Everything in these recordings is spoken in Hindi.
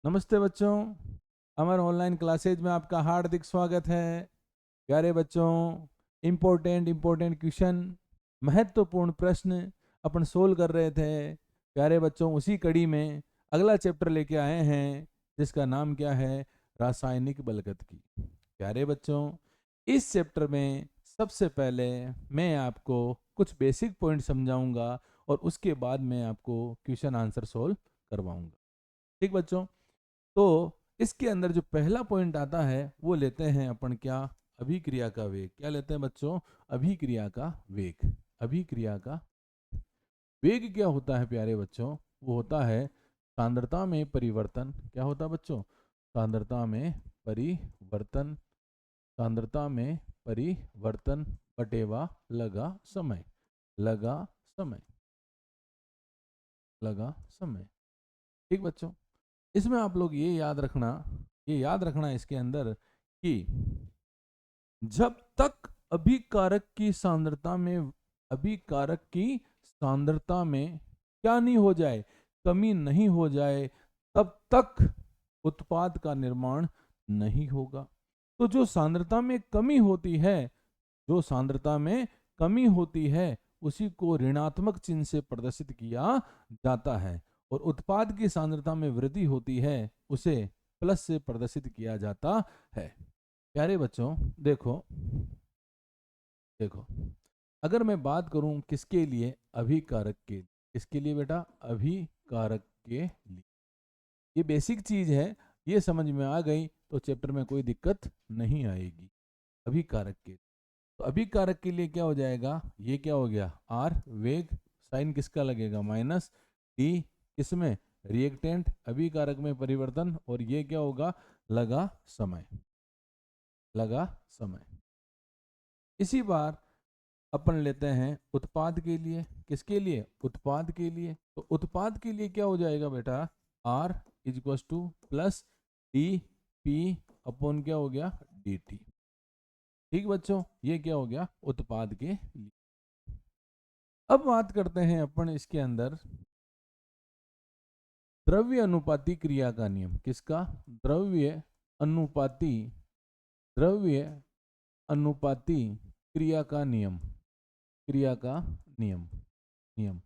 नमस्ते बच्चों, हमारे ऑनलाइन क्लासेज में आपका हार्दिक स्वागत है। प्यारे बच्चों, इम्पोर्टेंट क्वेश्चन, महत्वपूर्ण प्रश्न अपन सोल्व कर रहे थे। प्यारे बच्चों, उसी कड़ी में अगला चैप्टर लेके आए हैं जिसका नाम क्या है? रासायनिक बलगतिकी। प्यारे बच्चों, इस चैप्टर में सबसे पहले मैं आपको कुछ बेसिक पॉइंट समझाऊंगा और उसके बाद मैं आपको क्वेश्चन आंसर सोल्व करवाऊंगा। ठीक बच्चों, तो इसके अंदर जो पहला पॉइंट आता है वो लेते हैं अपन क्या? अभिक्रिया का वेग। क्या लेते हैं बच्चों? अभिक्रिया का वेग। अभिक्रिया का वेग क्या होता है प्यारे बच्चों? वो होता है सांद्रता में परिवर्तन। क्या होता है बच्चों? सांद्रता में परिवर्तन। सांद्रता में परिवर्तन बटेवा लगा समय। लगा समय। लगा समय। ठीक बच्चों, इसमें आप लोग ये याद रखना इसके अंदर कि जब तक अभिकारक की सांद्रता में क्या नहीं हो जाए, कमी नहीं हो जाए, तब तक उत्पाद का निर्माण नहीं होगा। तो जो सांद्रता में कमी होती है उसी को ऋणात्मक चिन्ह से प्रदर्शित किया जाता है, और उत्पाद की सांद्रता में वृद्धि होती है उसे प्लस से प्रदर्शित किया जाता है। प्यारे बच्चों, देखो देखो, अगर मैं बात करूं किसके लिए? अभिकारक के। किसके लिए बेटा? अभिकारक के लिए। ये बेसिक चीज है, ये समझ में आ गई तो चैप्टर में कोई दिक्कत नहीं आएगी। अभिकारक के, तो अभिकारक के लिए क्या हो जाएगा? ये क्या हो गया? आर वेग, साइन किसका लगेगा? माइनस डी, किसमें? रिएक्टेंट, अभिकारक में परिवर्तन, और ये क्या होगा? लगा समय। लगा समय। इसी बार अपन लेते हैं उत्पाद के लिए। किसके लिए? उत्पाद के लिए। तो उत्पाद के लिए क्या हो जाएगा बेटा? R is two plus D P upon क्या हो गया? D T. ठीक बच्चों, ये क्या हो गया? उत्पाद के लिए। अब बात करते हैं अपन इसके अंदर द्रव्य अनुपाती क्रिया का नियम। किसका? द्रव्य अनुपाती द्रव्य अनुपाती क्रिया का नियम। क्रिया का नियम। नियम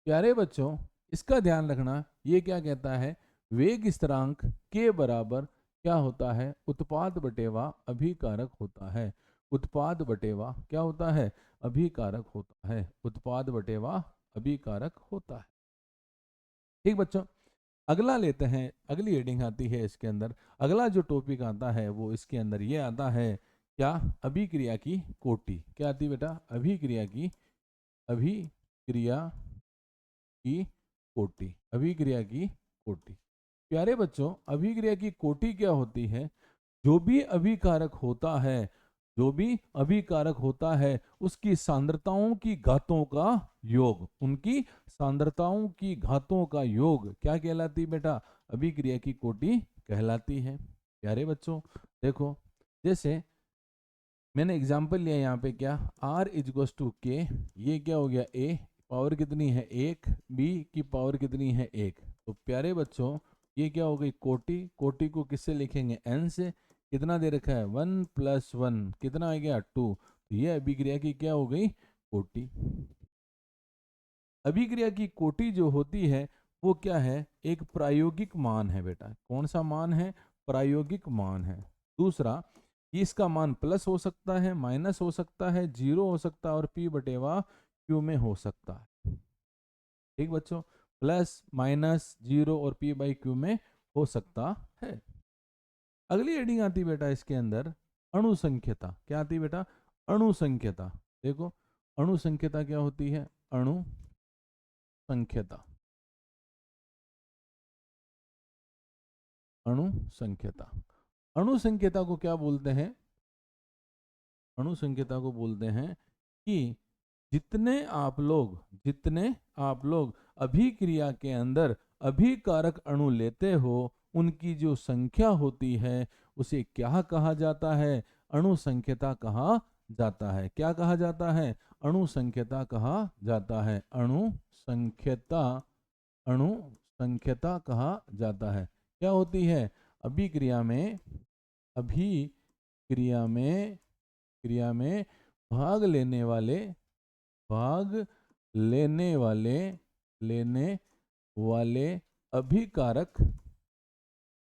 प्यारे बच्चों, इसका ध्यान रखना। ये क्या कहता है? वेग स्थिरांक के बराबर क्या होता है? उत्पाद बटेवा अभिकारक होता है। उत्पाद बटेवा क्या होता है? अभिकारक होता है। उत्पाद बटेवा अभिकारक होता है। ठीक बच्चों, अगला लेते हैं। अगली हेडिंग आती है इसके अंदर। अगला जो टॉपिक आता है वो इसके अंदर ये आता है क्या? अभिक्रिया की कोटि। क्या आती है बेटा? अभिक्रिया की कोटि। अभिक्रिया की कोटि। प्यारे बच्चों, अभिक्रिया की कोटि क्या होती है? जो भी अभिकारक होता है, जो भी अभिकारक होता है उसकी सांद्रताओं की घातों का योग, उनकी सांद्रताओं की घातों का योग क्या कहलाती बेटा? अभिक्रिया की कोटि कहलाती है। प्यारे बच्चों देखो, जैसे मैंने एग्जाम्पल लिया यहाँ पे, क्या? R इज टू के, ये क्या हो गया? A पावर कितनी है? 1, B की पावर कितनी है? 1। तो प्यारे बच्चों, ये क्या हो गई? कोटि। कोटि को किससे लिखेंगे? n से। कितना दे रखा है? 1 + 1 कितना आ गया? 2। तो ये अभिक्रिया की क्या हो गई? कोटि। अभिक्रिया की कोटि जो होती है वो क्या है? एक प्रायोगिक मान है बेटा। कौन सा मान है? प्रायोगिक मान है। दूसरा, इसका मान प्लस हो सकता है, माइनस हो सकता है, जीरो हो सकता है, और पी बटेवा क्यू में हो सकता है। ठीक बच्चों, प्लस माइनस जीरो और पी बाई क्यू में हो सकता है। अगली हेडिंग आती बेटा इसके अंदर अणु संख्यता। क्या आती बेटा? अणु संख्यता। देखो, अणु संख्यता क्या होती है? अणु संख्यता। अणु संख्यता। अणु संख्यता को क्या बोलते हैं? अणु संख्यता को बोलते हैं कि जितने आप लोग अभिक्रिया के अंदर अभिकारक अणु लेते हो, उनकी जो संख्या होती है उसे क्या कहा जाता है? अणु संख्यता कहा जाता है। क्या कहा जाता है? अणु संख्यता कहा जाता है। अणु संख्यता। अणु संख्यता कहा जाता है। क्या होती है? अभिक्रिया में क्रिया में भाग लेने वाले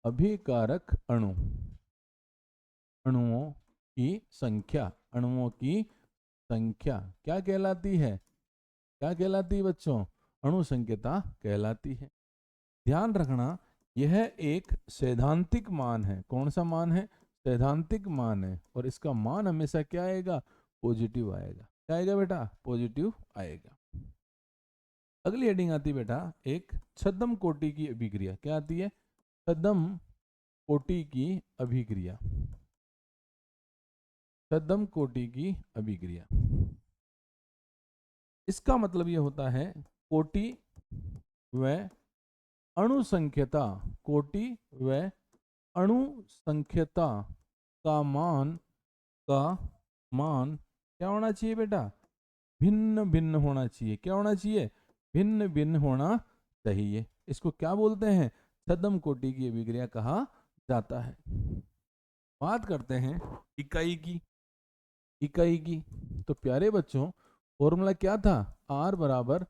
अभिकारक अणुओं की संख्या क्या कहलाती है? क्या कहलाती है बच्चों? अणु संख्यता कहलाती है। ध्यान रखना, यह एक सैद्धांतिक मान है। कौन सा मान है? सैद्धांतिक मान है। और इसका मान हमेशा क्या आएगा? पॉजिटिव आएगा। क्या आएगा बेटा? पॉजिटिव आएगा। अगली हेडिंग आती है बेटा एक छद्म कोटि की अभिक्रिया। क्या आती है? छद्म कोटि की अभिक्रिया। छद्म कोटि की अभिक्रिया, इसका मतलब यह होता है कोटि व अणुसंख्यता, कोटि व अणुसंख्यता का मान क्या होना चाहिए बेटा? भिन्न भिन्न होना चाहिए। क्या होना चाहिए? भिन्न भिन्न होना चाहिए। इसको क्या बोलते हैं? छद्म कोटि की अभिक्रिया कहा जाता है। बात करते हैं इकाई की। तो प्यारे बच्चों, फॉर्मूला क्या था? R बराबर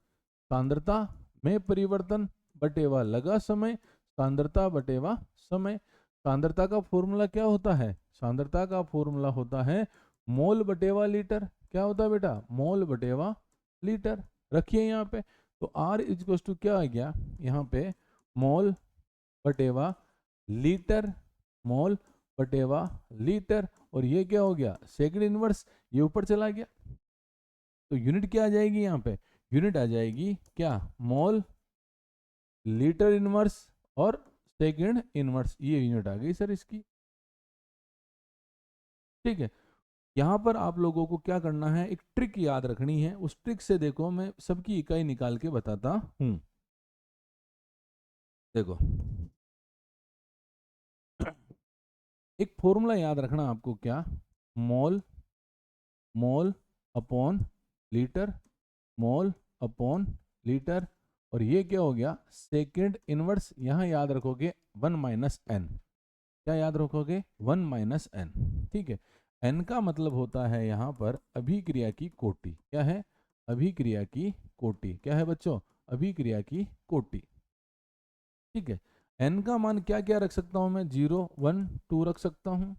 सांद्रता में परिवर्तन बटेवा लगा समय, सांद्रता बटेवा समय। सांद्रता का फॉर्मूला क्या होता है? सांद्रता का फॉर्मूला होता है मोल बटेवा लीटर। क्या होता है बेटा? मोल बटेवा लीटर। रखिए यहाँ पे। तो R इक्वल्स टू क्या आ गया यहाँ पे? मोल बटेवा लीटर, मोल बटेवा लीटर। और ये क्या हो गया? Second inverse. ये ऊपर चला गया। तो यूनिट क्या आ जाएगी यहाँ पे? यूनिट आ जाएगी क्या? मोल लीटर इनवर्स और सेकंड इनवर्स। ये यूनिट आ गई सर इसकी। ठीक है। यहाँ पर आप लोगों को क्या करना है? एक ट्रिक याद रखनी है। उस ट्रिक से देखो, मैं सबकी इकाई निकाल के बताता हूं। देखो, एक फॉर्मूला याद रखना आपको। क्या? Mole upon litre, mole upon litre. और ये क्या हो गया? Second inverse. यहां याद रखोगे 1 माइनस एन। क्या याद रखोगे? 1 माइनस एन। ठीक है। एन का मतलब होता है यहां पर अभिक्रिया की कोटि। क्या है? अभिक्रिया की कोटि। क्या है बच्चों? अभिक्रिया की कोटि। ठीक है। एन का मान क्या क्या रख सकता हूं मैं? 0, 1, 2 रख सकता हूं।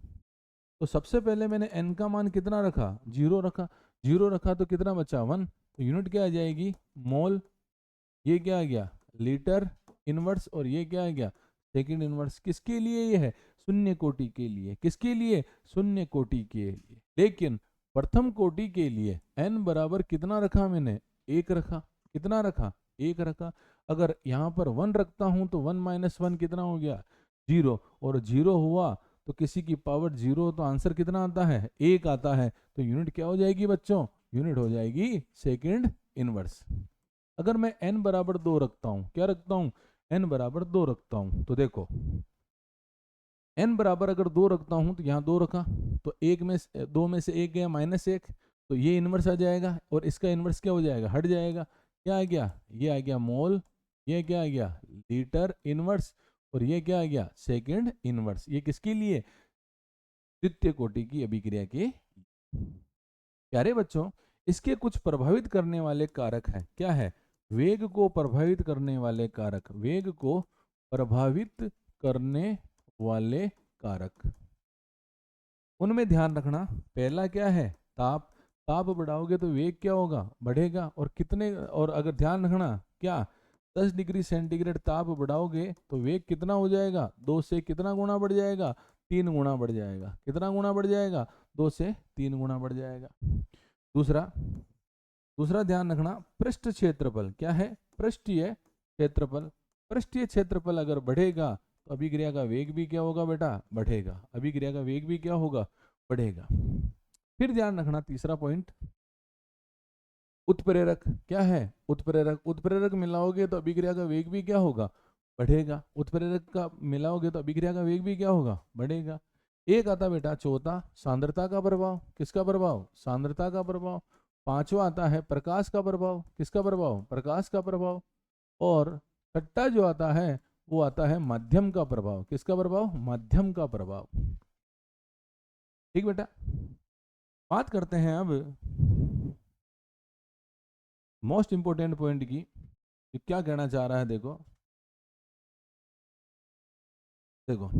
तो सबसे पहले मैंने एन का मान कितना रखा? 0 रखा। 0 रखा तो कितना बचा? 1। तो यूनिट क्या आ जाएगी? मोल। ये क्या आ गया? Litre inverse. और ये क्या आ गया? Second inverse. किसके लिए ये है? शून्य कोटि के लिए। किसके लिए? शून्य कोटि के लिए। लेकिन प्रथम कोटि के लिए n बराबर कितना रखा मैंने? 1 रखा। कितना रखा? 1 रखा। अगर यहाँ पर 1 रखता हूं तो 1 माइनस 1 कितना हो गया? 0। और 0 हुआ तो किसी की पावर 0 तो आंसर कितना आता है? 1 आता है। तो यूनिट क्या हो जाएगी बच्चों? यूनिट हो जाएगी सेकंड इनवर्स। अगर मैं n बराबर 2 रखता हूं, क्या रखता हूं? n बराबर 2 रखता हूं। तो देखो, n बराबर अगर 2 रखता हूं तो यहाँ 2 रखा, तो 2 में से 1 गया -1, तो ये इनवर्स आ जाएगा। और इसका इनवर्स क्या हो जाएगा? हट जाएगा। क्या आ गया? ये आ गया मोल। ये क्या आ गया? Litre inverse. और ये क्या आ गया? Second inverse. ये किसके लिए? द्वितीय कोटि की अभिक्रिया के। प्यारे बच्चों, इसके कुछ प्रभावित करने वाले कारक हैं। क्या है? वेग को प्रभावित करने वाले कारक। वेग को प्रभावित करने वाले कारक, उनमें ध्यान रखना। पहला क्या है? ताप। ताप बढ़ाओगे तो वेग क्या होगा? बढ़ेगा। और कितने? और अगर ध्यान रखना, क्या 10 डिग्री सेंटीग्रेड ताप बढ़ाओगे तो वेग कितना हो जाएगा? 2 से कितना गुना बढ़ जाएगा? 3 गुना बढ़ जाएगा। कितना गुना बढ़ जाएगा? 2 से 3 गुना बढ़ जाएगा। दूसरा ध्यान रखना, पृष्ठ क्षेत्रफल। क्या है? पृष्ठीय क्षेत्रफल। पृष्ठीय क्षेत्रफल अगर बढ़ेगा तो अभिक्रिया का वेग भी क्या होगा बेटा? बढ़ेगा। अभिक्रिया का वेग भी क्या होगा? बढ़ेगा। फिर ध्यान रखना, तीसरा पॉइंट, उत्प्रेरक। क्या है? उत्प्रेरक। उत्प्रेरक मिलाओगे तो अभिक्रिया का वेग भी क्या होगा? बढ़ेगा। उत्प्रेरक का मिलाओगे तो अभिक्रिया का वेग भी क्या होगा? बढ़ेगा। एक आता बेटा चौथा, सांद्रता का प्रभाव। किसका प्रभाव? सांद्रता का प्रभाव। पांचवा आता है प्रकाश का प्रभाव। किसका प्रभाव? प्रकाश का प्रभाव। और छठा जो आता है वो आता है माध्यम का प्रभाव। किसका प्रभाव? माध्यम का प्रभाव। ठीक बेटा, बात करते हैं अब मोस्ट इंपोर्टेंट पॉइंट की। ये क्या कहना चाह रहा है, देखो देखो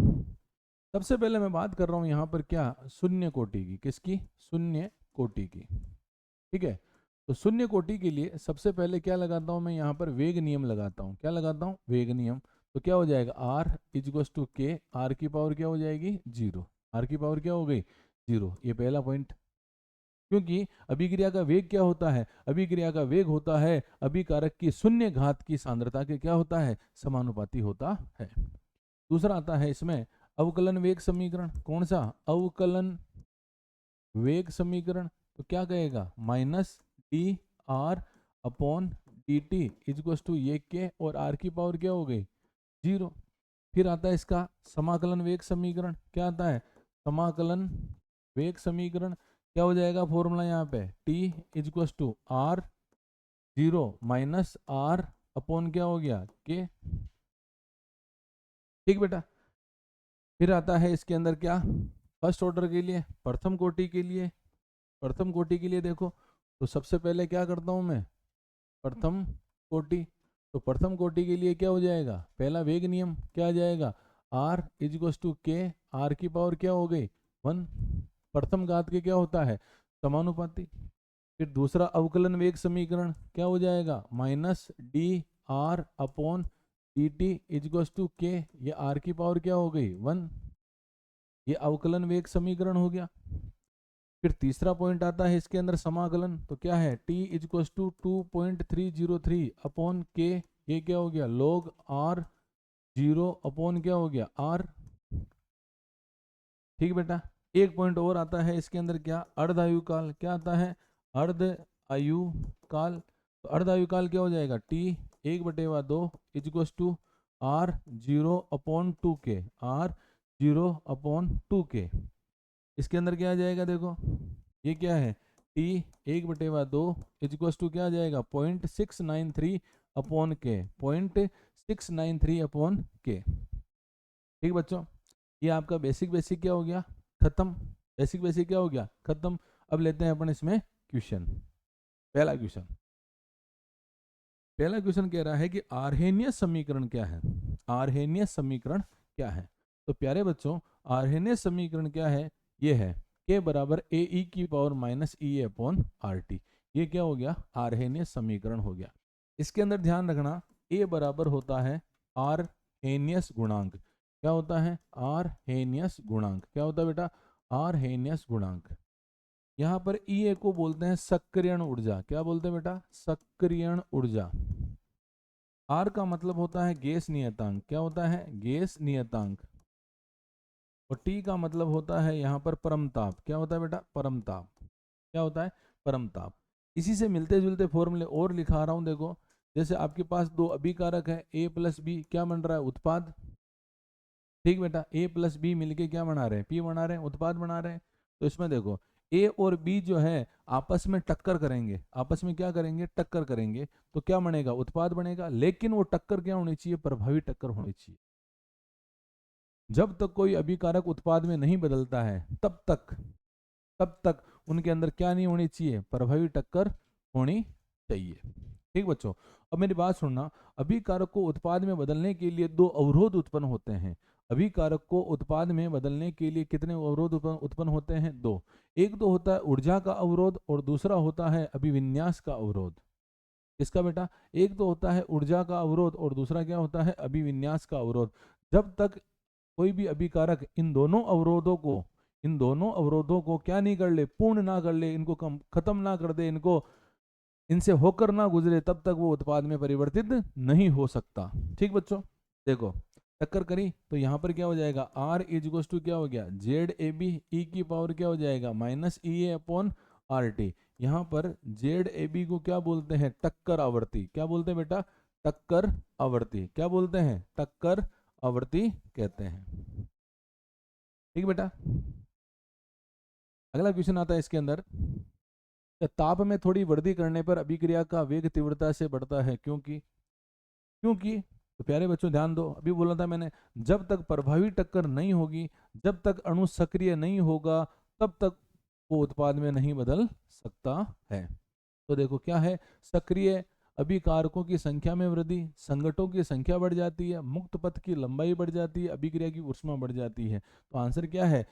सबसे पहले मैं बात कर रहा हूं यहां पर क्या, शून्य कोटि की। किसकी? शून्य कोटि की। ठीक है, तो शून्य कोटि के लिए सबसे पहले क्या लगाता हूं मैं यहाँ पर? वेग नियम लगाता हूं। क्या लगाता हूं? वेग नियम। तो क्या हो जाएगा? आर इक्वल्स टू के, आर की पावर क्या हो जाएगी? जीरो। आर की पावर क्या हो गई? जीरो। ये पहला पॉइंट। क्योंकि अभिक्रिया का वेग क्या होता है? अभिक्रिया का वेग होता है अभिकारक की शून्य घात की सांद्रता के क्या होता है? समानुपाती होता है। दूसरा आता है इसमें अवकलन वेग समीकरण। कौन सा? अवकलन वेग समीकरण। तो क्या कहेगा? Minus D R upon D T equals to ये के, और आर की पावर क्या हो गई? जीरो। फिर आता है इसका समाकलन वेग समीकरण। क्या आता है? समाकलन वेग समीकरण। क्या हो जाएगा फॉर्मूला यहाँ पे? T equals to R zero minus R upon क्या हो गया? के। ठीक बेटा, फिर आता है इसके अंदर क्या, फर्स्ट ऑर्डर के लिए, प्रथम कोटि के लिए। प्रथम कोटि के लिए देखो, तो सबसे पहले क्या करता हूं मैं? प्रथम कोटि। तो प्रथम कोटि के लिए क्या हो जाएगा? पहला वेग नियम क्या आ जाएगा? आर इक्वल्स टू के, आर की पावर क्या हो गई? वन। प्रथम घात के क्या होता है? समानुपाती। फिर दूसरा अवकलन वेग समीकरण क्या हो जाएगा? Minus D R upon D T equals to के, ये आर की पावर क्या हो गई? वन। ये अवकलन वेग समीकरण हो गया। फिर तीसरा पॉइंट आता है इसके अंदर समाकलन। तो क्या है? टी इक्वल्स टू 2.303 अपॉन के, ये क्या हो गया? लॉग आर जीरो अपॉन क्या हो गया? आर। ठीक बेटा, एक पॉइंट और आता है इसके अंदर, क्या? अर्ध आयु काल। क्या आता है? अर्ध आयु काल। तो अर्ध आयु काल क्या हो जाएगा? T 1/2 equals to R zero upon two के, आर जीरो अपॉन टू के। इसके अंदर क्या आ जाएगा? देखो ये क्या है? टी 1/2 इक्वल्स टू क्या आ जाएगा? 0.693 अपॉन के, 0.693 अपॉन के। ठीक बच्चों, ये आपका बेसिक बेसिक क्या हो गया? खत्म। बेसिक बेसिक क्या हो गया? खत्म। अब लेते हैं अपन इसमें क्वेश्चन। पहला क्वेश्चन, पहला क्वेश्चन कह रहा है कि आर्हेनियस समीकरण क्या है? आर्हेनियस समीकरण क्या है? तो प्यारे बच्चों, आर्हेनियस समीकरण क्या है? ये है के बराबर ए ई की पावर माइनस ई ए अपॉन आर टी। ये क्या हो गया? आर्हेनियस समीकरण हो गया। इसके अंदर ध्यान रखना, ए बराबर होता है आर्हेनियस गुणांक। क्या होता है? आर्हेनियस गुणांक। क्या होता है बेटा? आर्हेनियस गुणांक। यहाँ पर ई ए को बोलते हैं सक्रियण ऊर्जा। क्या बोलते हैं बेटा? सक्रियण ऊर्जा। आर का मतलब होता है गैस नियतांक। क्या होता है? गैस नियतांक। और टी का मतलब होता है यहाँ पर परमताप। क्या होता है बेटा? परमताप। क्या होता है? परमताप। इसी से मिलते जुलते फॉर्मूले और लिखा रहा हूँ, देखो। जैसे आपके पास दो अभिकारक है, ए प्लस बी, क्या बन रहा है? उत्पाद। ठीक बेटा, ए प्लस बी मिलके क्या बना रहे हैं? पी बना रहे हैं, उत्पाद बना रहे हैं। तो इसमें देखो, ए और बी जो है आपस में टक्कर करेंगे। आपस में क्या करेंगे? टक्कर करेंगे। तो क्या बनेगा? उत्पाद बनेगा। लेकिन वो टक्कर क्या होनी चाहिए? प्रभावी टक्कर होनी चाहिए। जब तक कोई अभिकारक उत्पाद में नहीं बदलता है तब तक उनके अंदर क्या नहीं होनी चाहिए? प्रभावी टक्कर होनी चाहिए। ठीक बच्चों, अब मेरी बात सुनना। अभिकारक को उत्पाद में बदलने के लिए दो अवरोध उत्पन्न होते हैं। अभिकारक को उत्पाद में बदलने के लिए कितने अवरोध उत्पन्न होते हैं? दो। एक तो होता है ऊर्जा का अवरोध, और दूसरा होता है अभिविन्यास का अवरोध। इसका बेटा, एक तो होता है ऊर्जा का अवरोध और दूसरा क्या होता है? अभिविन्यास का अवरोध। जब तक कोई भी अभिकारक इन दोनों अवरोधों को क्या नहीं कर ले? पूर्ण ना कर ले, इनको खत्म ना कर दे, इनको इनसे होकर ना गुजरे, तब तक वो उत्पाद में परिवर्तित नहीं हो सकता। ठीक बच्चों, देखो टक्कर करी तो यहाँ पर क्या हो जाएगा? आर इज टू क्या हो गया? जेड ए बी ई की पावर क्या हो जाएगा? माइनस ई ए अपॉन आर टी। यहाँ पर जेड ए बी को क्या बोलते हैं? टक्कर आवर्ती। क्या बोलते हैं बेटा? टक्कर आवर्ती। क्या बोलते हैं? टक्कर आवर्ती कहते हैं। ठीक बेटा, अगला क्वेश्चन आता है इसके अंदर, ताप में थोड़ी वृद्धि करने पर अभिक्रिया का वेग तीव्रता से बढ़ता है। क्योंकि तो प्यारे बच्चों ध्यान दो, अभी बोला था मैंने, जब तक प्रभावी टक्कर नहीं होगी, जब तक अणु सक्रिय नहीं होगा, तब तक वो उत्पाद में नहीं बदल सकता है। तो देखो क्या है, सक्रिय अभिकारकों की संख्या में वृद्धि, संगठों की संख्या बढ़ जाती है, मुक्त पथ की लंबाई बढ़ जाती है, अभिक्रिया की ऊष्मा बढ़ जाती है। तो आंसर क्या है,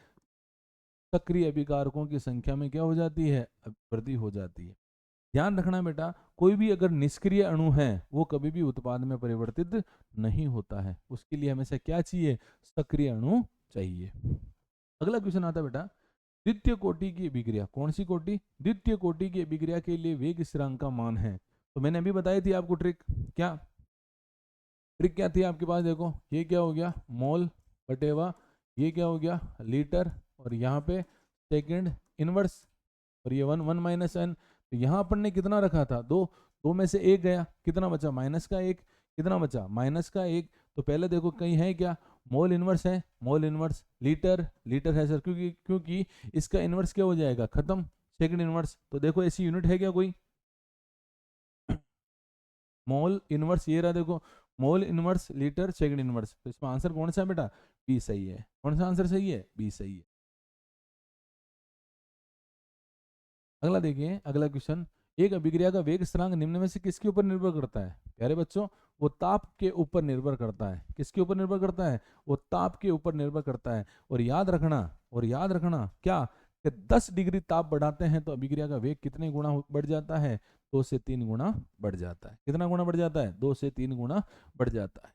सक्रिय अभिकारकों की संख्या में क्या हो जाती है, वृद्धि हो जाती है। ध्यान रखना बेटा, कोई भी अगर निष्क्रिय अणु है वो कभी भी उत्पाद में परिवर्तित नहीं होता है, उसके लिए हमेशा क्या चाहिए, सक्रिय अणु चाहिए। अगला क्वेश्चन आता है बेटा, द्वितीय कोटि की अभिक्रिया, कौन सी कोटि, द्वितीय कोटि की अभिक्रिया के लिए वेग स्थिरांक का मान है। तो मैंने अभी बताई थी आपको ट्रिक, क्या ट्रिक क्या थी आपके पास, देखो ये क्या हो गया मोल बटेवा, ये क्या हो गया लीटर, और यहाँ पे सेकंड इनवर्स, और ये 1 - n। तो यहाँ अपन ने कितना रखा था, दो, दो में से एक गया, कितना बचा माइनस का एक, कितना बचा माइनस का एक। तो पहले देखो कहीं है क्या, मोल इनवर्स है, मोल इनवर्स, लीटर, लीटर है सर, क्योंकि क्योंकि इसका इनवर्स क्या हो जाएगा खत्म, सेकंड इनवर्स। तो देखो ऐसी यूनिट है क्या कोई, मोल इनवर्स ये रहा, देखो mole inverse litre second inverse. तो इसमें आंसर कौन सा है बेटा, बी सही है। कौन सा आंसर सही है, बी सही है। अगला देखिए, अगला क्वेश्चन, एक अभिक्रिया का वेग स्थिरांक निम्न में से किसके ऊपर निर्भर करता है। प्यारे बच्चों, वो ताप के ऊपर निर्भर करता है। किसके ऊपर निर्भर करता है, वो ताप के ऊपर निर्भर करता है। और याद रखना, और याद रखना क्या, कि 10 डिग्री ताप बढ़ाते हैं तो अभिक्रिया का वेग कितने गुना बढ़ जाता है, 2 से 3 गुना बढ़ जाता है। कितना गुना बढ़ जाता है, 2 से 3 गुना बढ़ जाता है।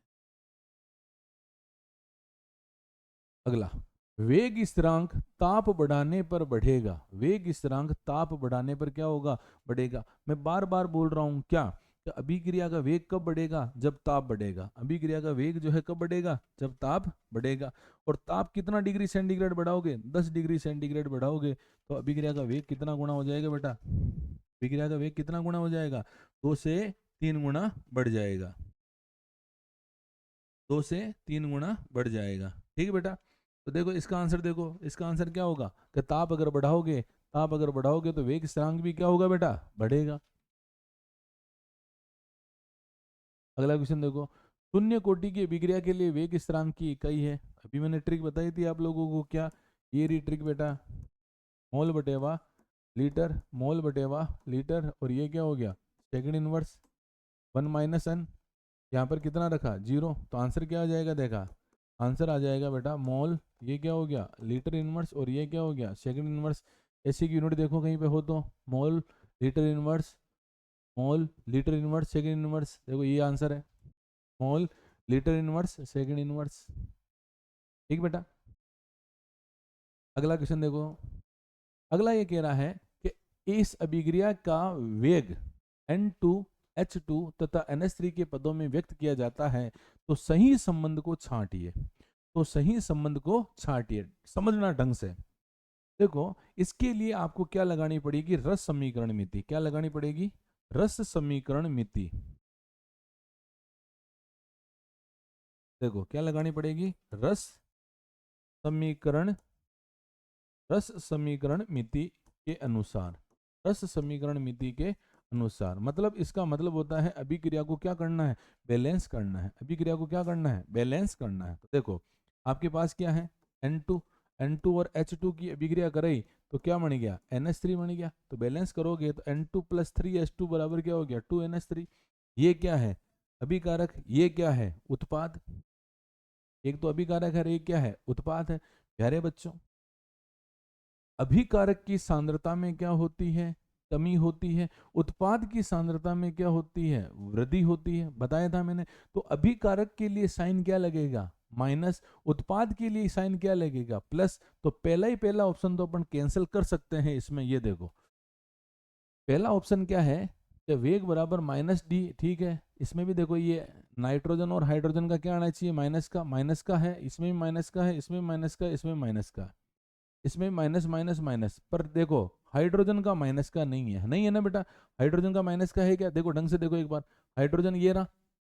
अगला, वेग स्थिरांक ताप बढ़ाने पर बढ़ेगा, वेग स्थिरांक ताप बढ़ाने पर क्या होगा, बढ़ेगा। मैं बार बार बोल रहा हूं क्या, कि अभिक्रिया का वेग कब बढ़ेगा, जब ताप बढ़ेगा। अभिक्रिया का वेग जो है कब बढ़ेगा, जब ताप बढ़ेगा। और ताप कितना डिग्री सेंटीग्रेड बढ़ाओगे, 10 डिग्री सेंटीग्रेड बढ़ाओगे तो अभिक्रिया का वेग कितना गुना हो जाएगा बेटा, अभिक्रिया का वेग कितना गुना हो जाएगा, 2 से 3 गुना बढ़ जाएगा, 2 से 3 गुना बढ़ जाएगा। ठीक है बेटा। तो देखो इसका आंसर, देखो इसका आंसर क्या होगा, कि ताप अगर बढ़ाओगे, ताप अगर बढ़ाओगे तो वेग स्थिरांक भी क्या होगा बेटा, बढ़ेगा। अगला क्वेश्चन देखो, शून्य कोटि की अभिक्रिया के लिए वेग स्थिरांक की इकाई है। अभी मैंने ट्रिक बताई थी आप लोगों को, क्या ये रही ट्रिक बेटा, मोल बटेवा लीटर, मोल बटेवा लीटर, और ये क्या हो गया सेकंड इनवर्स 1 - n। यहाँ पर कितना रखा, 0। तो आंसर क्या आ जाएगा, देखा आंसर आ जाएगा बेटा मोल, ये क्या हो गया लीटर इनवर्स, और ये क्या हो गया सेकंड इनवर्स। ऐसी की यूनिट देखो कहीं पे हो तो, mole litre inverse, mole litre inverse second inverse, देखो ये आंसर है, mole litre inverse second inverse. ठीक बेटा। अगला क्वेश्चन देखो, अगला ये कह रहा है कि इस अभिक्रिया का वेग N2H2 तथा NH3 के पदों में व्यक्त किया जाता है, तो सही संबंध को छांटिए। तो सही संबंध को छांटिए, समझना ढंग से। देखो इसके लिए आपको क्या लगानी पड़ेगी, रस समीकरण मिति। क्या लगानी पड़ेगी, रस समीकरण मिति। देखो क्या लगानी पड़ेगी, रस समीकरण, रस समीकरण मिति के अनुसार, रस समीकरण मिति के अनुसार। मतलब इसका मतलब होता है अभिक्रिया को क्या करना है, बैलेंस करना है। अभिक्रिया को क्या करना है, बैलेंस करना है। तो देखो आपके पास क्या है, N2, N2 और H2 की अभिक्रिया कराई तो क्या बन गया, NH3 बन गया। तो बैलेंस करोगे तो N2 + 3H2 बराबर क्या हो गया, 2NH3। ये क्या है अभिकारक, ये क्या है उत्पाद। एक तो अभिकारक है, एक क्या है उत्पाद है। प्यारे बच्चों, अभिकारक की सांद्रता में क्या होती है, कमी होती है। उत्पाद की सांद्रता में क्या होती है, वृद्धि होती है, बताया था मैंने। तो अभिकारक के लिए साइन क्या लगेगा, माइनस। उत्पाद के लिए साइन क्या लगेगा, प्लस। तो पहला ही पहला ऑप्शन तो अपन कैंसिल कर सकते हैं इसमें। ये देखो पहला ऑप्शन क्या है, कि वेग बराबर -d। ठीक है, इसमें भी देखो ये नाइट्रोजन और हाइड्रोजन का क्या आना चाहिए, माइनस का, माइनस का है, इसमें भी माइनस का है, इसमें माइनस का, इसमें माइनस का, इसमें माइनस माइनस माइनस। पर देखो हाइड्रोजन का माइनस का नहीं है, नहीं है ना बेटा। हाइड्रोजन का माइनस का है क्या, देखो ढंग से देखो एक बार, हाइड्रोजन ये रहा,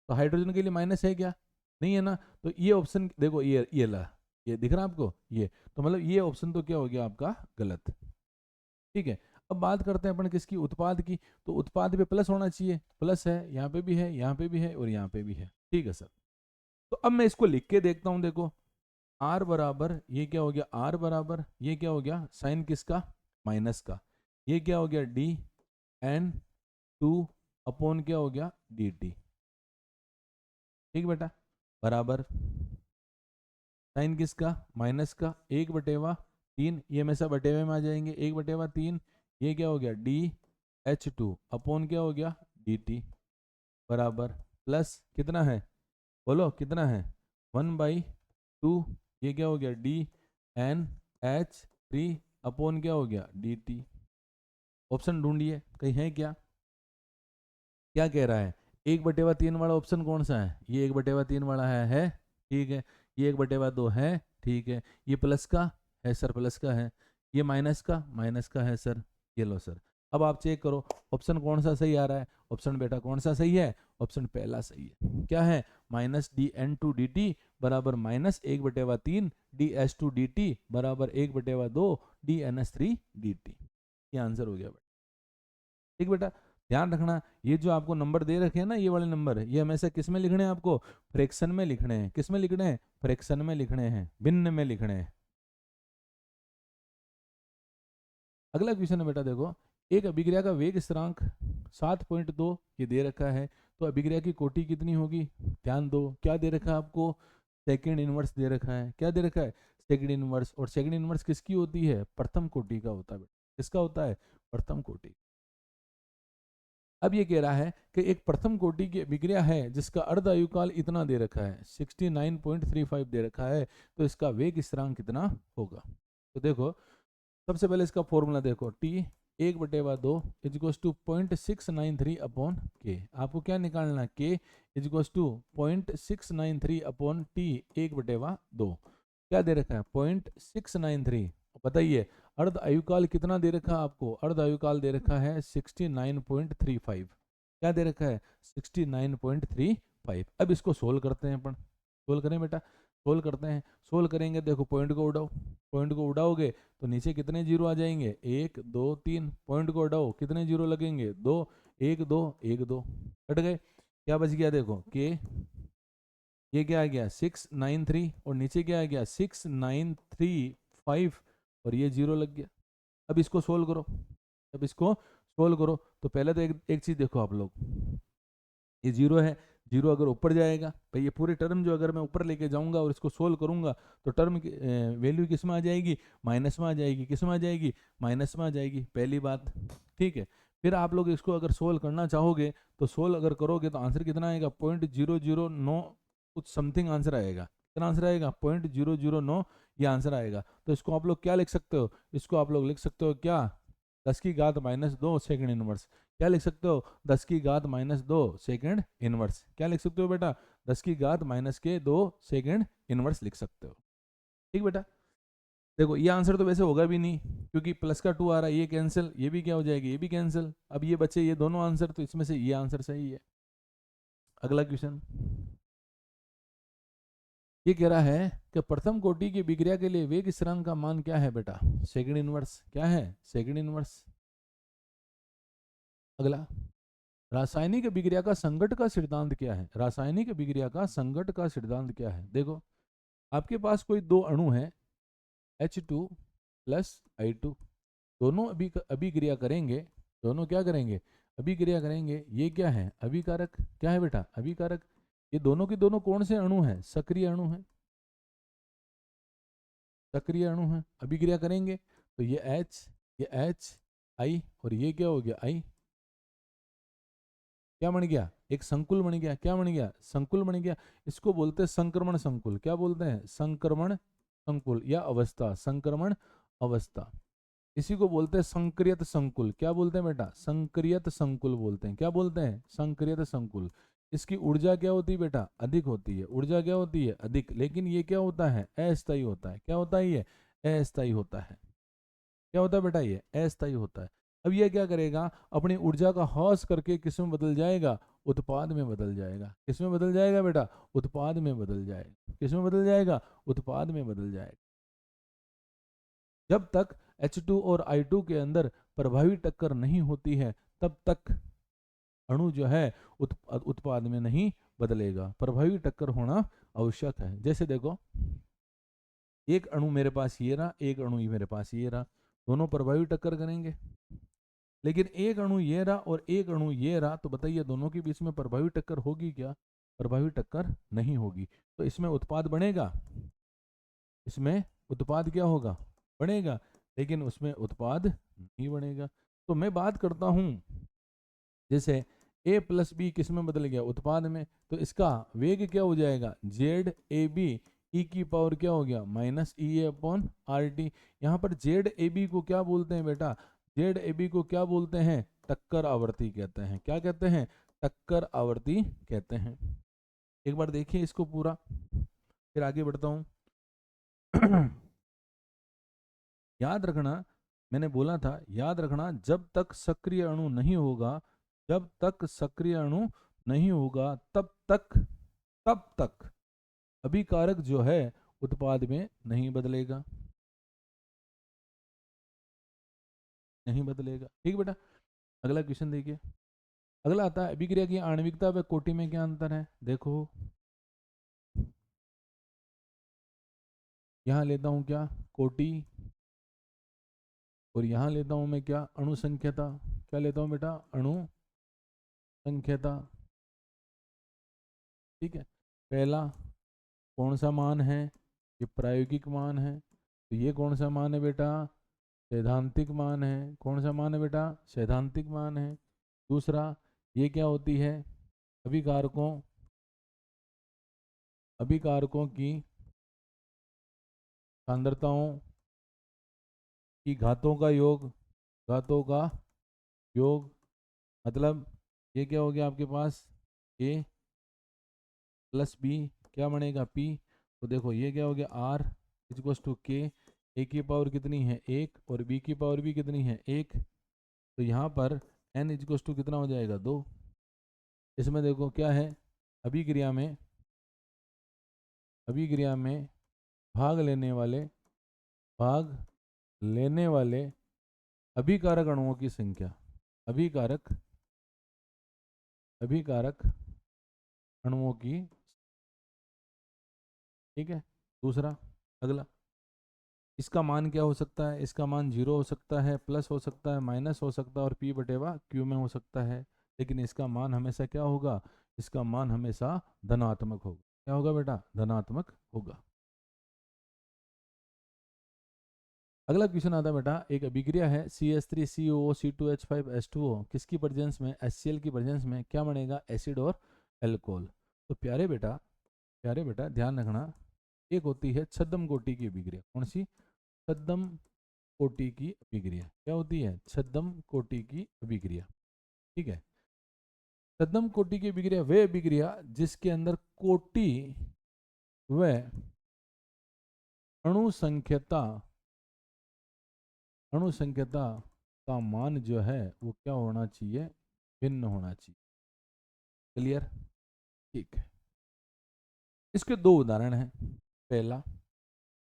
तो हाइड्रोजन के लिए माइनस है क्या, नहीं है ना। तो ये ऑप्शन देखो, ये ला, ये दिख रहा है आपको, ये तो मतलब ये ऑप्शन तो क्या हो गया आपका गलत। ठीक है। अब बात करते हैं अपन किसकी, उत्पाद की। तो उत्पाद पे प्लस होना चाहिए, प्लस है, यहाँ पे भी है, यहाँ पे भी है, और यहाँ पे भी है। ठीक है सर। तो अब मैं इसको लिख के देखता हूं, देखो आर बराबर ये क्या हो गया, आर बराबर ये क्या हो गया, साइन किसका, माइनस का, ये क्या हो गया डी एन टू अपॉन क्या हो गया डी टी। ठीक बेटा, बराबर साइन किसका, माइनस का, 1/3, ये हमेशा बटेवे में आ जाएंगे, 1/3, ये क्या हो गया डी एच टू अपॉन क्या हो गया डी टी, बराबर प्लस कितना है, बोलो कितना है, 1/2, ये क्या हो गया D N H three upon क्या हो गया डी टी। ऑप्शन ढूंढिए कहीं है क्या, क्या कह रहा है, 1/3 वाला ऑप्शन कौन सा है, ये 1/3 वाला है, ठीक है, ये 1/2 है, ठीक है, ये प्लस का है सर, प्लस का है, ये माइनस का है सर, ये लो सर। अब आप चेक करो ऑप्शन कौन सा सही आ रहा है, ऑप्शन बेटा कौन सा सही है, ऑप्शन पहला सही है, क्या है, minus D N to D T बराबर minus 1/3 D S to D T बराबर 1/2 D N S three D T. ये आंसर हो गया बेटा। ठीक बेटा, ध्यान रखना ये जो आपको नंबर दे रखे हैं ना, ये वाले नंबर, ये हमेशा किस में लिखने हैं आपको, फ्रैक्शन में लिखने हैं, किस में लिखने हैं, फ्रैक्शन में लिखने हैं, भिन्न में लिखने हैं। अगला क्वेश्चन है बेटा, देखो एक अभिक्रिया का वेग स्थिरांक 7.2 ये दे रखा है, तो अभिक्रिया की कोटि कितनी होगी, ध्यान दो क्या दे रखा है आपको, सेकंड इनवर्स दे रखा है, क्या दे रखा है सेकंड इनवर्स, और सेकंड इनवर्स किसकी होती है, प्रथम कोटि का होता है बेटा, किसका होता है, प्रथम कोटि। अब ये कह रहा है कि एक प्रथम कोटि की अभिक्रिया है जिसका अर्ध आयुकाल इतना दे रखा है 69.35 दे रखा है, तो इसका वेग स्थिरांक कितना होगा। तो देखो सबसे पहले इसका फॉर्मूला देखो, टी 1/2 इजिकल्स टू 0.693 अपॉन के, आपको क्या निकालना है, के इजिकल्स टू 0.693 अपॉन टी 1/2, क्या दे रखा है 0.693, बताइए अर्ध आयुकाल कितना दे रखा है आपको, अर्ध आयुकाल दे रखा है 69.35, क्या दे रखा है 69.35। अब इसको सोल्व करते हैं अपन, सोल्व करें बेटा, सोल्व करते हैं, सोल्व करेंगे, देखो पॉइंट को उड़ाओ, पॉइंट को उड़ाओगे तो नीचे कितने जीरो आ जाएंगे, 1 2 3, पॉइंट को उड़ाओ कितने जीरो लगेंगे, 2 1 2 1 2, कट गए, क्या बच गया देखो के, ये क्या आ गया 693 और नीचे क्या आ गया 6935 और ये जीरो लग गया। अब इसको सोल्व करो, अब इसको सोल्व करो, तो पहले तो एक चीज देखो आप लोग, ये जीरो है, जीरो अगर ऊपर जाएगा भाई, ये पूरे टर्म जो अगर मैं ऊपर लेके जाऊंगा और इसको सोल्व करूंगा तो टर्म की वैल्यू किस में आ जाएगी, माइनस में आ जाएगी, किस में आ जाएगी, माइनस में आ जाएगी, पहली बात, ठीक है। फिर आप लोग इसको अगर सोल्व करना चाहोगे तो सोल्व अगर करोगे तो आंसर कितना आएगा, 0.009 कुछ समथिंग आंसर आएगा, कितना आंसर आएगा 0.009 ये आंसर आएगा। तो इसको आप लोग क्या लिख सकते हो, इसको आप लोग लिख सकते हो क्या, 10⁻², सेकंड इनवर्स, क्या लिख सकते हो 10⁻², सेकंड इनवर्स, क्या लिख सकते हो बेटा 10⁻², सेकंड इनवर्स लिख सकते हो। ठीक बेटा, देखो ये आंसर तो वैसे होगा भी नहीं क्योंकि प्लस का 2 आ रहा है, ये कैंसिल, ये भी क्या हो जाएगी, ये भी कैंसिल, अब ये बचे ये दोनों आंसर, तो इसमें से ये आंसर सही है। अगला क्वेश्चन ये कह रहा है कि प्रथम कोटि की अभिक्रिया के लिए वेग स्थिरांक का मान क्या है बेटा, सेकंड इनवर्स, क्या है सेकंड इनवर्स। अगला रासायनिक अभिक्रिया का संगत का सिद्धांत क्या है, रासायनिक अभिक्रिया का संगत का सिद्धांत क्या है। देखो आपके पास कोई दो अणु है H2 प्लस I2, दोनों अभिक्रिया करेंगे, दोनों क्या करेंगे अभिक्रिया करेंगे, ये क्या है अभिकारक, क्या है बेटा अभिकारक, ये दोनों के दोनों कौन से अणु हैं, सक्रिय अणु हैं, सक्रिय अणु हैं, अभिक्रिया करेंगे तो ये H I और ये क्या हो गया I, क्या बन गया एक संकुल बन गया, क्या बन गया संकुल बन गया, इसको बोलते हैं संक्रमण संकुल, क्या बोलते हैं संक्रमण संकुल या अवस्था, संक्रमण अवस्था, इसी को बोलते हैं संक्रियत संकुल, क्या बोलते हैं बेटा संक्रियत संकुल बोलते हैं, क्या बोलते हैं संक्रियत संकुल। इसकी ऊर्जा क्या होती है बेटा अधिक होती है, ऊर्जा क्या होती है अधिक, लेकिन ये क्या होता है अस्थायी होता है, क्या होता है ये अस्थायी होता है, क्या होता है बेटा ये अस्थायी होता है। अब ये क्या करेगा अपनी ऊर्जा का ह्रास करके किस में बदल जाएगा, उत्पाद में बदल जाएगा, किस में बदल जाएगा बेटा उत्पाद में बदल जाएगा, किस में बदल जाएगा उत्पाद में बदल जाएगा। जब तक H2 और I2 के अंदर प्रभावी टक्कर नहीं होती है तब तक अणु जो है उत्पाद में नहीं बदलेगा, प्रभावी टक्कर होना आवश्यक है। जैसे देखो, एक अणु मेरे पास ये रहा, एक अणु मेरे पास ये रहा, दोनों प्रभावी टक्कर करेंगे। लेकिन एक अणु ये रहा और एक अणु ये रहा, तो बताइए दोनों के बीच में प्रभावी टक्कर होगी क्या? प्रभावी टक्कर नहीं होगी। तो इसमें उत्पाद बनेगा, इसमें उत्पाद क्या होगा? बनेगा, लेकिन उसमें उत्पाद नहीं बनेगा। तो मैं बात करता हूं, जैसे a प्लस बी किस में बदल गया? उत्पाद में। तो इसका वेग क्या हो जाएगा? जेड ए बी ई की पावर क्या हो गया? माइनस ई ए अपॉन आर टी। यहाँ पर जेड ए बी को क्या बोलते हैं बेटा? जेड ए बी को क्या बोलते हैं? टक्कर आवर्ती कहते हैं। क्या कहते हैं? टक्कर आवर्ती कहते हैं। एक बार देखिए इसको पूरा, फिर आगे बढ़ता हूँ। याद रखना, मैंने बोला था, याद रखना, जब तक सक्रिय अणु नहीं होगा, जब तक सक्रिय अणु नहीं होगा, तब तक अभिकारक जो है उत्पाद में नहीं बदलेगा, नहीं बदलेगा। ठीक बेटा, अगला क्वेश्चन देखिए। अगला आता है, अभिक्रिया की आणविकता व कोटि में क्या अंतर है? देखो, यहां लेता हूं क्या? कोटि, और यहां लेता हूं मैं क्या? अणु संख्यता। क्या लेता हूं बेटा? अणु संख्यता। ठीक है, पहला कौन सा मान है? ये प्रायोगिक मान है। तो ये कौन सा मान है बेटा? सैद्धांतिक मान है। कौन सा मान है बेटा? सैद्धांतिक मान है। दूसरा, ये क्या होती है? अभिकारकों, अभिकारकों की सांद्रताओं की घातों का योग, घातों का योग। मतलब ये क्या हो गया आपके पास? ए प्लस बी क्या बनेगा? पी। तो देखो ये क्या हो गया? आर इक्वल्स टू के। ए की पावर कितनी है? एक, और बी की पावर भी कितनी है? एक। तो यहाँ पर एन इक्वल्स टू कितना हो जाएगा? 2। इसमें देखो क्या है? अभिक्रिया में, अभिक्रिया में भाग लेने वाले, भाग लेने वाले अभिकारक अणुओं की संख्या, अभिकारक, अभिकारक अणुओं की। ठीक है, दूसरा, अगला, इसका मान क्या हो सकता है? इसका मान 0 हो सकता है, प्लस हो सकता है, माइनस हो सकता है, और पी बटेवा क्यू में हो सकता है। लेकिन इसका मान हमेशा क्या होगा? इसका मान हमेशा धनात्मक होगा। क्या होगा बेटा? धनात्मक होगा। अगला क्वेश्चन आता है बेटा, एक अभिक्रिया है CH3COO C2H5H2O, किसकी प्रेजेंस में, HCl की प्रेजेंस में क्या बनेगा? एसिड और एल्कोहल। तो प्यारे बेटा, प्यारे बेटा ध्यान रखना, एक होती है छद्म कोटि की अभिक्रिया। कौन सी? छद्म कोटि की अभिक्रिया। क्या होती है? छद्म कोटि की अभिक्रिया। ठीक है, छद्म कोटि की अभिक्रिया वे अभिक्रिया जिसके अंदर कोटि व अणु संख्यता, अणु संख्यता का मान जो है वो क्या होना चाहिए? भिन्न होना चाहिए। क्लियर? ठीक है, इसके दो उदाहरण हैं। पहला,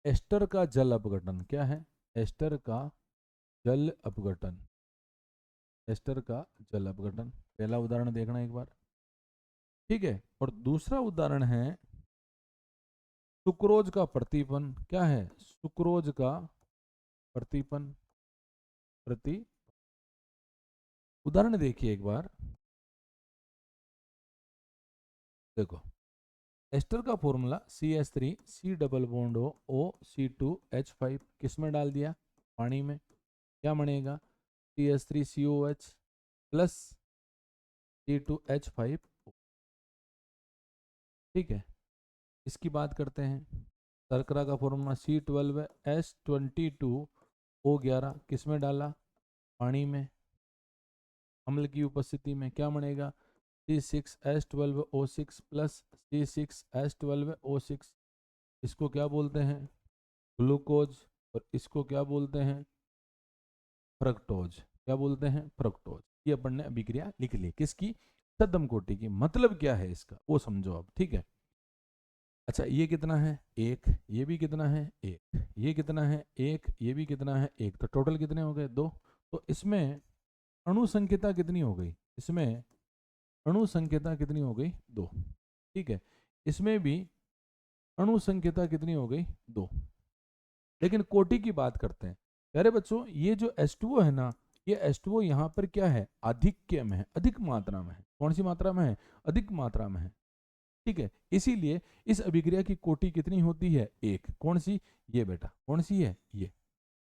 एस्टर का जल अपघटन। क्या है? एस्टर का जल अपघटन, एस्टर का जल अपघटन। पहला उदाहरण देखना एक बार। ठीक है, और दूसरा उदाहरण है सुक्रोज का प्रतिपन। क्या है? सुक्रोज का प्रतिपन, प्रति। उदाहरण देखिए एक बार, देखो, एस्टर का formula CH3 double bond O2H5 किस में डाल दिया? पानी में। क्या बनेगा? CH3COH plus C2H5। ठीक है, इसकी बात करते हैं। शर्करा का फॉर्मूला C12H22O11 किस में डाला? पानी में। अम्ल की उपस्थिति में क्या बनेगा? C6H12O6 plus C6H12O6। इसको क्या बोलते हैं? ग्लूकोज। और इसको क्या बोलते हैं? फ्रक्टोज। क्या बोलते हैं? फ्रक्टोज। ये अपन ने अभिक्रिया लिख ली, किसकी? छद्म कोटि की। मतलब क्या है इसका वो समझो अब। ठीक है, अच्छा ये कितना है? एक। ये भी कितना है? एक। ये कितना है? एक। ये भी कितना है? एक। तो टोटल कितने हो गए? 2। तो इसमें अणु संख्यता कितनी हो गई? इसमें अणु संख्यता कितनी हो गई? 2। ठीक है, इसमें भी अणु संख्यता कितनी हो गई 2। लेकिन कोटि की बात करते हैं। प्यारे बच्चों ये जो H2O है ना, ये H2O यहाँ पर क्या है, आधिक्य में है, अधिक मात्रा में है। कौन सी मात्रा में है, अधिक मात्रा में है। ठीक है, इसीलिए इस अभिक्रिया की कोटि कितनी होती है 1। कौन सी, ये बेटा, कौन सी है, ये,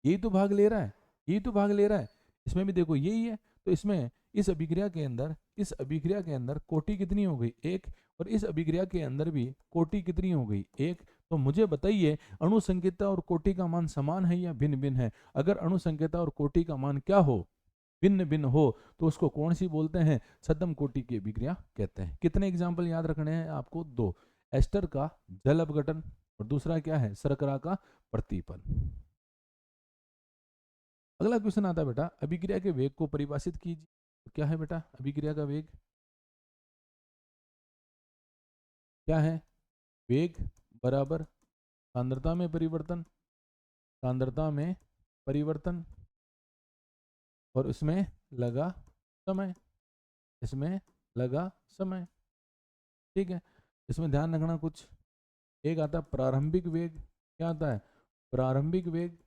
यही तो भाग ले रहा है, यही तो भाग ले रहा है। इसमें भी देखो यही है, तो इसमें इस अभिक्रिया के अंदर कोटि कितनी हो गई 1, और इस अभिक्रिया के अंदर भी कोटि कितनी हो गई 1। तो मुझे बताइए अणु संकेता और कोटि का मान समान है या भिन्न भिन्न है। अगर अणु संकेता और कोटि का मान क्या हो, भिन्न भिन्न हो, तो उसको कौन सी बोलते हैं, सदम कोटि की अभिक्रिया कहते हैं। कितने एग्जाम्पल याद रखने हैं आपको, 2। एस्टर का जल अपघटन और दूसरा क्या है, शर्करा का प्रतिपल। अगला क्वेश्चन आता है बेटा, अभिक्रिया के वेग को परिभाषित कीजिए। तो क्या है बेटा अभिक्रिया का वेग, क्या है, वेग बराबर सांद्रता में परिवर्तन, सांद्रता में परिवर्तन, और उसमें लगा समय, इसमें लगा समय। ठीक है, इसमें ध्यान रखना कुछ, एक आता है प्रारंभिक वेग। क्या आता है, प्रारंभिक वेग।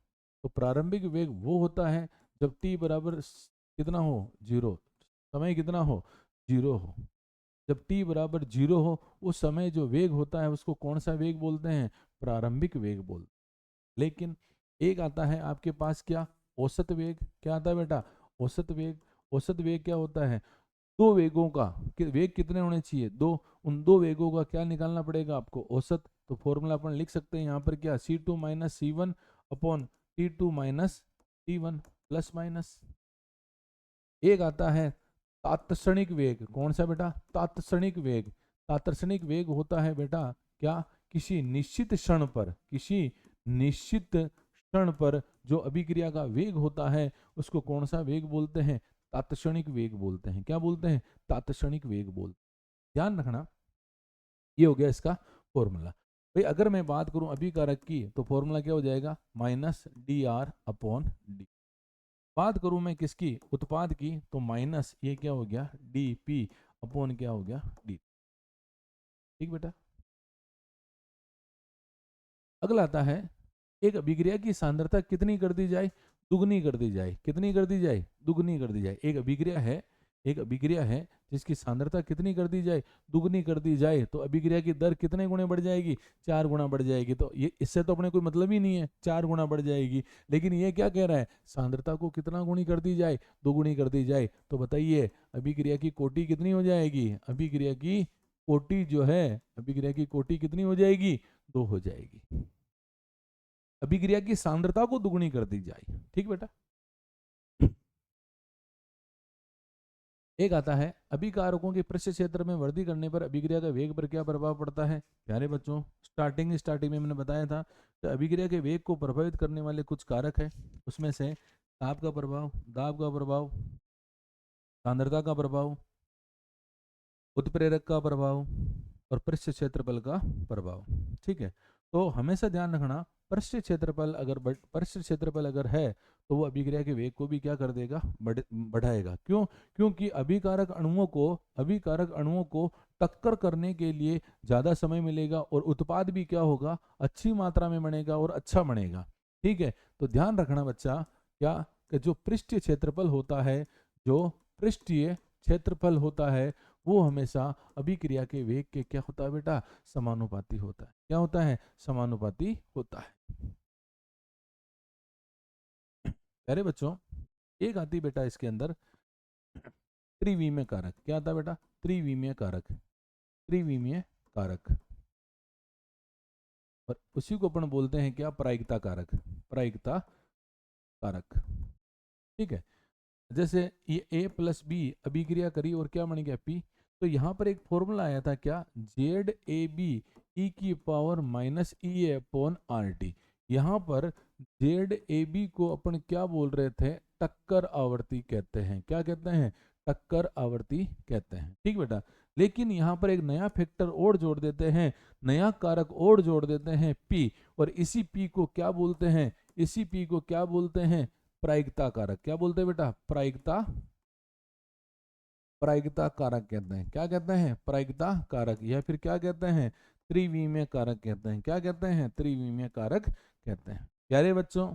तो प्रारंभिक वेग वो होता है जब t बराबर कितना हो, 0, समय कितना हो, 0 हो। जब t बराबर 0 हो उस समय जो वेग होता है उसको कौन सा वेग बोलते हैं, प्रारंभिक वेग बोलते हैं। लेकिन एक आता है आपके पास क्या, औसत वेग। क्या आता है बेटा, औसत वेग। औसत वेग क्या होता है, दो वेगों का वेग कितने होने चाहिए, 2, उन दो वेगों का क्या निकालना पड़ेगा आपको, औसत। तो फॉर्मूला अपन लिख सकते हैं यहाँ पर क्या, C2 minus C1 upon T2 minus T1 plus minus. एक आता है तात्क्षणिक वेग। कौन सा बेटा, तात्क्षणिक वेग। तात्क्षणिक वेग होता है बेटा क्या, किसी निश्चित क्षण पर, किसी निश्चित क्षण पर जो अभिक्रिया का वेग होता है उसको कौन सा वेग बोलते हैं, तात्क्षणिक वेग बोलते हैं। क्या बोलते हैं, तात्क्षणिक वेग बोलते हैं। ध्यान रखना, ये हो गया इसका फॉर्मूला। भाई अगर मैं बात करूं अभिकारक की तो फॉर्मूला क्या हो जाएगा, माइनस dr अपॉन डी। बात करूं मैं किसकी, उत्पाद की, तो माइनस ये क्या हो गया dp अपॉन क्या हो गया dt। ठीक बेटा, अगला आता है एक अभिक्रिया की सांद्रता कितनी कर दी जाए, दुगनी कर दी जाए। कितनी कर दी जाए, दुगनी कर दी जाए। एक अभिक्रिया है जिसकी सांद्रता कितनी कर दी जाए, दुगनी कर दी जाए, तो अभिक्रिया की दर कितने गुणे बढ़ जाएगी, 4 गुना बढ़ जाएगी। तो ये इससे तो अपने कोई मतलब ही नहीं है, 4 गुना बढ़ जाएगी। लेकिन ये क्या कह रहा है, सांद्रता को कितना गुणी कर दी जाए, दोगुनी कर दी जाए। तो बताइए अभिक्रिया की कोटि कितनी हो जाएगी, अभिक्रिया की कोटि जो है, अभिक्रिया की कोटि कितनी हो जाएगी, 2 हो जाएगी। अभिक्रिया की सांद्रता को दुगुनी कर दी जाए। ठीक बेटा, एक आता है अभिकारकों के पृष्ठ क्षेत्र में वृद्धि करने पर अभिक्रिया का वेग पर क्या प्रभाव पड़ता है। प्यारे बच्चों स्टार्टिंग में मैंने बताया था कि अभिक्रिया के वेग को प्रभावित करने वाले कुछ कारक है। उसमें से दाब का प्रभाव, सांद्रता का प्रभाव, उत्प्रेरक का प्रभाव और पृष्ठ क्षेत्रफल का प्रभाव। ठीक है, तो हमेशा ध्यान रखना पृष्ठ क्षेत्रफल अगर है तो वो अभिक्रिया के वेग को भी क्या कर देगा, बढ़ाएगा। क्यों, क्योंकि अभिकारक अणुओं को टक्कर करने के लिए ज्यादा समय मिलेगा और उत्पाद भी क्या होगा, अच्छी मात्रा में बनेगा और अच्छा बनेगा। ठीक है, तो ध्यान रखना बच्चा क्या, कि जो पृष्ठीय क्षेत्रफल होता है, जो पृष्ठीय क्षेत्रफल होता है वो हमेशा अभिक्रिया के वेग के क्या होता है बेटा, समानुपाती होता है। क्या होता है, समानुपाती होता है। प्यारे बच्चों एक आती बेटा इसके अंदर त्रिविमीय कारक। क्या आता है बेटा, त्रिविमीय कारक, त्रिविमीय कारक, और उसी को अपन बोलते हैं क्या, प्रायिकता कारक, प्रायिकता कारक। ठीक है, जैसे ये a प्लस बी अभिक्रिया करी और क्या बन गया P। तो यहाँ पर एक फॉर्मूला आया था क्या, जेड ए बी ई की पावर माइनस ई ए अपॉन आर टी। यहाँ पर जेड ए बी को अपन क्या बोल रहे थे, टक्कर आवृत्ति कहते हैं। क्या कहते हैं, टक्कर आवृत्ति कहते हैं। ठीक बेटा, लेकिन यहाँ पर एक नया फैक्टर और जोड़ देते हैं, नया कारक और जोड़ देते हैं P, और इसी P को क्या बोलते हैं, इसी P को क्या बोलते हैं, प्रायिकता कारक। क्या बोलते हैं बेटा, प्रायिकता कारक कहते हैं। क्या कहते हैं, प्रायिकता कारक, या फिर क्या कहते हैं, त्रिविमीय कारक कहते हैं। क्या कहते हैं? त्रिविमीय कारक कहते हैं। प्यारे बच्चों,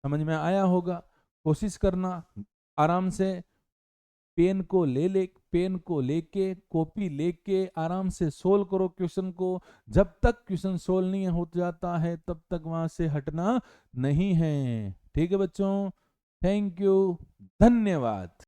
समझ में आया होगा। कोशिश करना आराम से पेन को लेके कॉपी लेके आराम से सोल्व करो क्वेश्चन को। जब तक क्वेश्चन सोल्व नहीं हो जाता है तब तक वहां से हटना नहीं है। ठीक है बच्चों, थैंक यू, धन्यवाद।